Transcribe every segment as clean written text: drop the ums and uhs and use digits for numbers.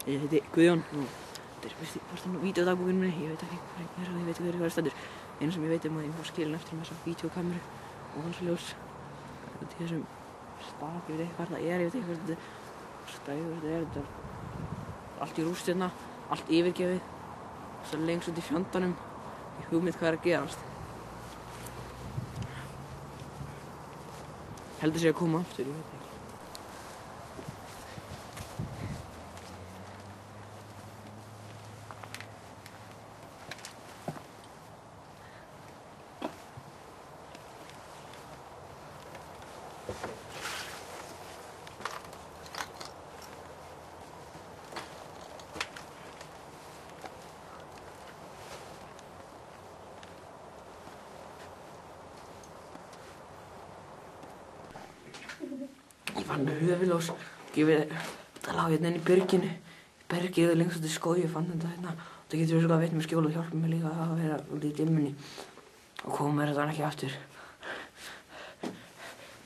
Ég heiti Guðjón og þetta er fyrst vídeódagbókin minni. Ég veit ekki hvað það stendur. Einu sem ég veit að ég fá skilin eftir þessa vídeókameru og valsljós. Út í þessum stað, ég veit ekki hvað það er, ég veit ekki hvað þetta er. Þetta er allt í rúst hérna, allt yfirgefið. Svo lengst út í fjandanum. Ég hugmynd hvað er að gerast. Heldur sé að koma aftur, ég veit ekki. Ég fann höfuðljós, það lá hérna inn í byrginu. Bergið er lengst út í skógi, ég fann þetta hérna. Það getur verið að veita mér skjól og hjálpa mér líka að vera út í dimmunni. Og koma mér þetta ekki aftur.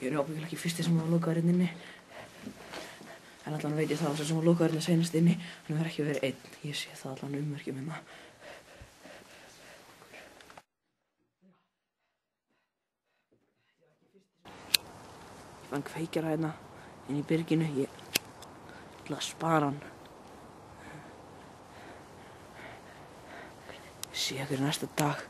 Ég er ábyggilega ekki fyrsti sem var lokaður hérna inni. En allan veit ég það að sá sem var lokaður hérna seinast inni, hann verður ekki verið einn. Ég sé það allan ummerkjum hérna. Ég fann kveikjara hérna inn í byrginu. Ég ætla að spara hann. Ég sé ykkur næsta dag.